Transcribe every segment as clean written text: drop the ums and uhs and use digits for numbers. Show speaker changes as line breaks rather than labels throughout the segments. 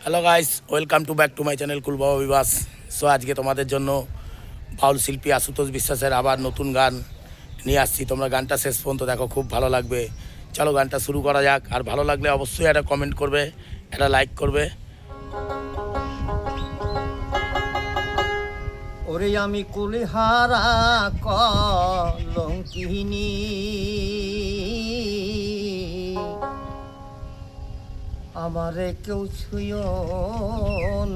Hello guys, welcome to back to my channel cool Baba vibes. So আজকে তোমাদের জন্য বাউল শিল্পী আশুতোষ বিশ্বাসের আবার নতুন গান নিয়ে আসছি। তোমরা গানটা শেষ পর্যন্ত দেখো, খুব ভালো লাগবে। চলো গানটা শুরু করা যাক। আর ভালো লাগলে অবশ্যই একটা কমেন্ট করবে, একটা লাইক করবে।
ওরে আমি কুলহারা কলঙ্কিনী, আমারে কেউ ছুঁয়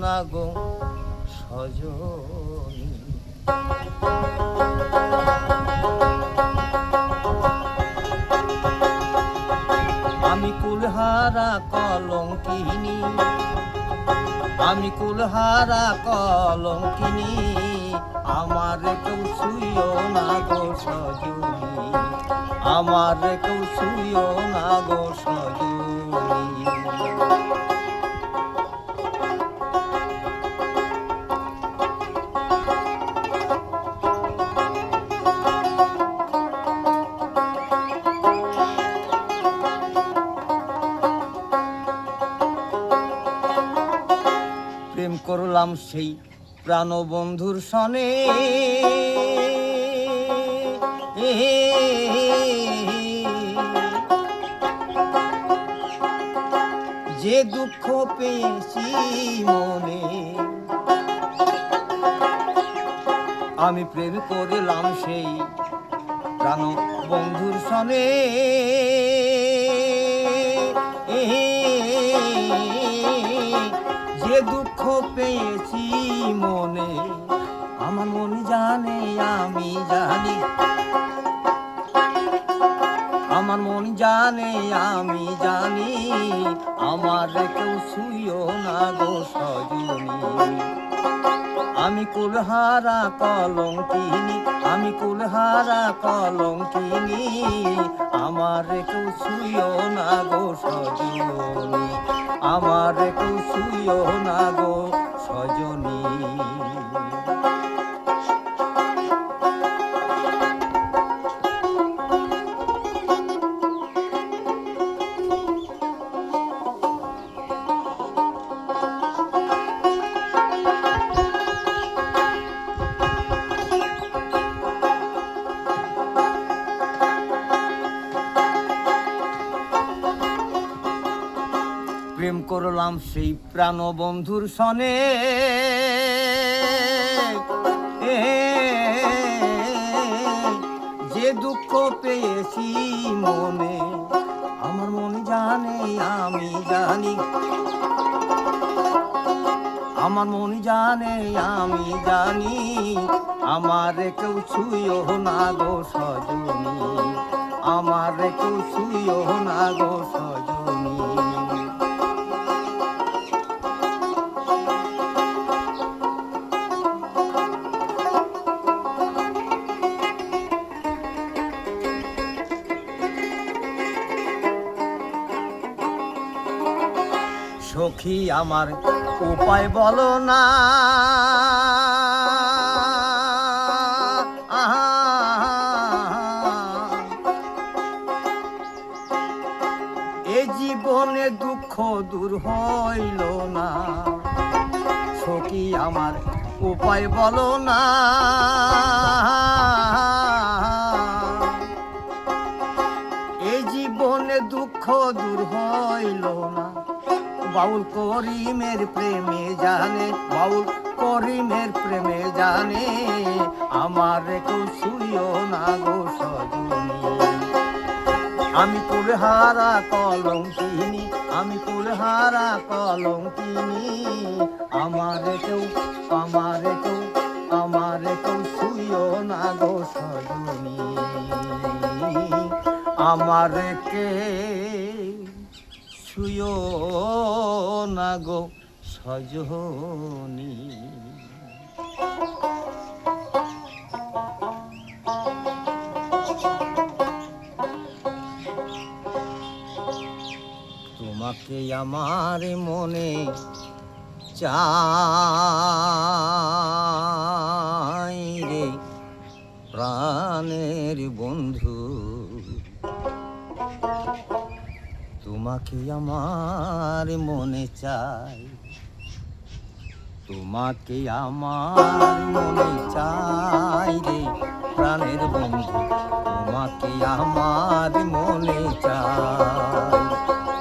না গো সজনী। আমি কুলহারা কলঙ্কিনী, আমি কুলহারা কলঙ্কিনী, আমার কেউ ছুঁয় না গো সজনী, আমার কেউ ছুঁয় না গো সজনী। প্রেম করলাম সেই প্রাণবন্ধুর সনে, যে দুঃখ পেয়েছি মনে, আমি প্রেম করলাম সেই প্রাণবন্ধুর সনে, যে দুঃখ পেয়েছি মনে, আমার মন জানে আমি জানি, আমার মন জানে আমি জানি, আমার কেউ ছুঁয় না গো সজনী। আমি কুলহারা কলঙ্কিনী, আমি কুলহারা কলঙ্কিনী, আমার কেউ ছুঁয় না গো সজনী, আমার কেউ ছুঁয় না গো সজনী। প্রেম করলাম সেই প্রাণবন্ধুর সনে, যে দুঃখ পেয়েছি মনে, আমার মন জানে আমি জানি, আমার মন জানে আমি জানি, আমার কেউ ছুঁয় না গো সজনী, আমার কেউ ছুঁয় না গো সজনী। সখী আমার উপায় বলো না, এ জীবনে দুঃখ দূর হইল না, সখী আমার উপায় বলো না, এ জীবনে দুঃখ দূর হইল না, বাউল করিমের প্রেমে জানে, বাউল করিমের প্রেমে জানে, আমার কেউ ছুঁয় না গো সজনী। আমি কুলহারা কলঙ্কিনী, আমি কুলহারা কলঙ্কিনী, আমার কেউ ছুঁয় না গো সজনী, আমার কে ছুঁয় না গো সজনী। তোমাকে আমার মনে চাই রে প্রাণের বন্ধু, তোমাকে আমার মনে চাই, তোমাকে আমার মনে চাই রে প্রাণের বন্ধু, তোমাকে আমার মনে চাই,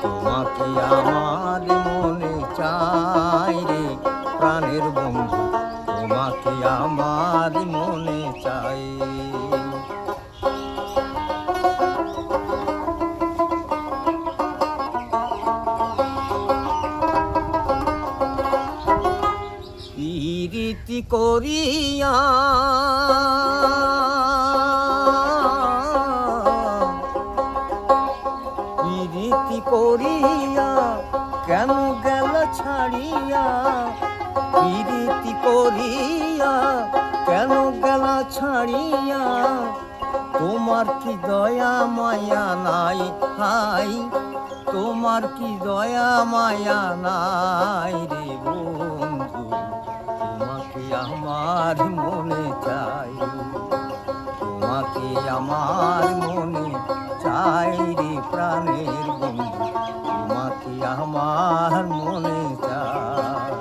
তোমাকে আমার মনে চাই রে প্রাণের বন্ধু, তোমাকে আমার মনে চাই। প্রীতি করিয়া প্রীতি করিয়া কেন গেল ছাড়িয়া, প্রীতি করিয়া কেন গেল ছাড়িয়া, তোমার কি দয়া মায়া নাই হাই, তোমার কি দয়া মায়া নাই রে বন্ধু, তোমাকে আমার মনে চাই, তোমাকে আমার মনে চাই রে প্রাণের বন্ধু, তোমাকে আমার মনে চাই।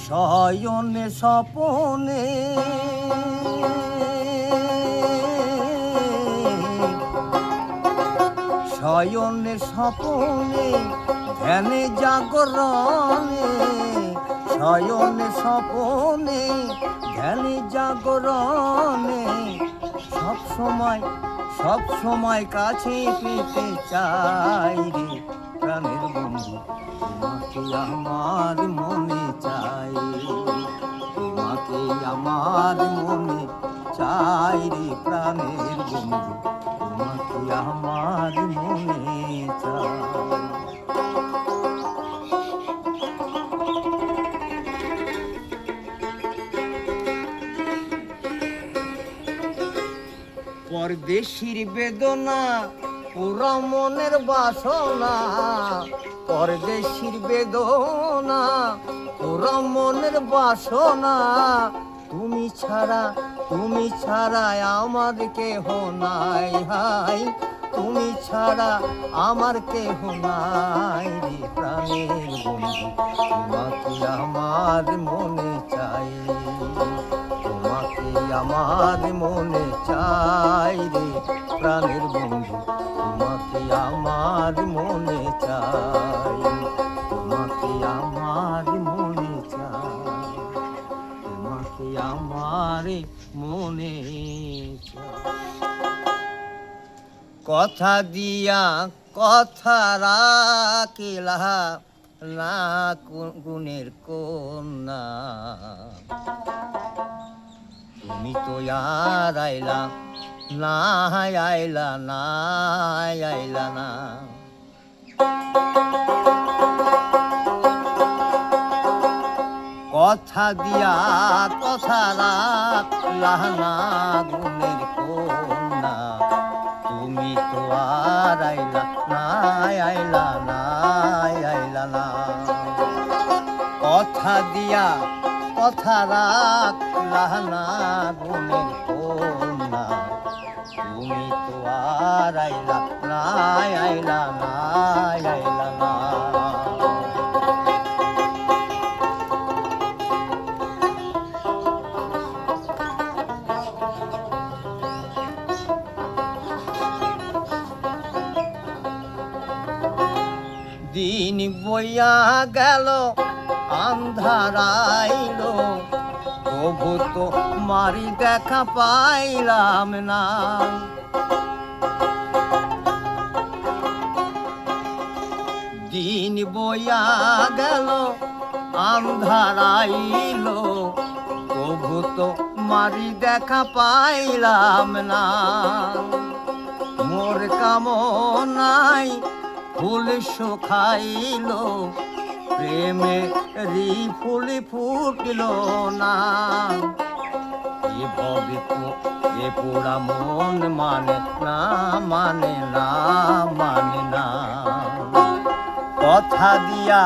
শয়নে স্বপনে শয়নে স্বপনে ধ্যানে জাগরণে, শয়নে স্বপনে ধ্যানে জাগরণে, সব সময় কাছে পেতে চাই রে প্রাণের বন্ধু, তোমাকে আমার মনে চাই, তোমাকে আমার মনে চাই রে প্রাণের বন্ধু, তোমাকে আমার মনে চাই। পরদেশির বেদনা পুরা মনের বাসনা, পরদেশির বেদনা পুরা মনের বাসনা, তুমি ছাড়া আমার কেহ নাই হাই, তুমি ছাড়া আমার কেহ নাই রে প্রাণের বন্ধু, তোমাকে আমার মনে চাই, তোমাকে আমার মনে চাই রে প্রাণের বন্ধু, তোমাকে আমার মনে চাই, তোমাকে আমার মনে চাই, তোমাকে আমার মনে চাই। কথা দিয়া কথা রাখিলা না গুণের কন্যা, তুমি তো আর আইলা না, আইলা না, আইলা না। কথা দিয়া কথা রাখলা না গুণের কন্যা, তুমি তো আর আইলা না, আইলা না, আইলা না। কথা দিয়া কথা রাখলা না গুণের কন্যা, তুমি তো আর আইলা না, আইলা না, আইলা না। দিন বইয়া গেল আন্ধারাইল, তবু তো মারি দেখা পাইলাম না, দিন বইয়া গেল আন্ধারাইল, তবু তো মারি দেখা পাইলাম না, মোর কামনাই ফুল শুকাইল, প্রেমে রি ফুল ফুটিল না, এ ভবে এ পোড়া মন মানে না, মানে না, মানে না। কথা দিয়া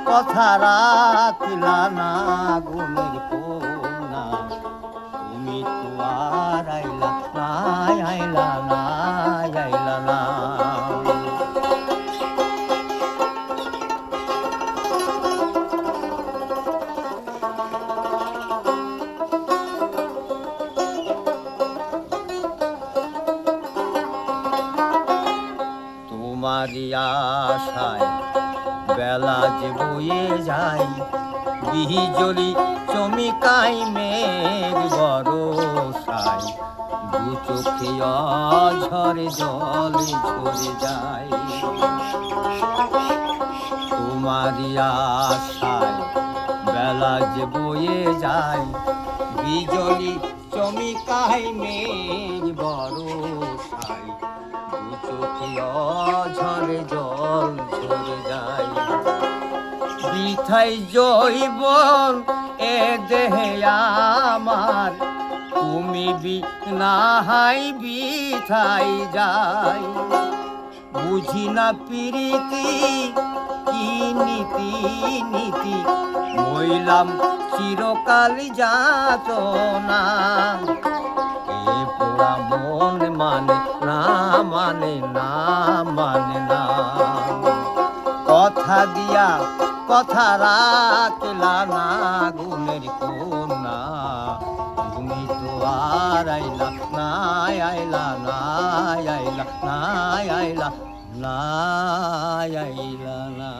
কথা রাখিলা না, গুণের কন্যা তুমি তো আর আইলা না, আইলা না, আইলা না। তোমারি আশায় বেলা যে বয়ে যায়, বিজলি চমিকাই মেঘ বরষায়, দু চোখে ঝরে জল ঝরে যায়। তোমারি আশায় বেলা যে বয়ে যায়, বিজলি চমিকাই মেঘ বরষায়, দু চোখে ঝরে জল ঝরে যায়। বৃথাই জৈবন এ দেহে আমার, তুমি বিনাহাই বৃথাই যাই। বুঝি না প্রীতি কি নীতি নীতি, মইলাম চিরকাল যাতনা। এ পোড়া মন মানে না, মানে না, মানে না। কথা দিয়া কথা রাখলা না, গুণের কন্যা তুমি তো আর আইলা না, আইলা না, আইলা না, আইলা না, আইলা না।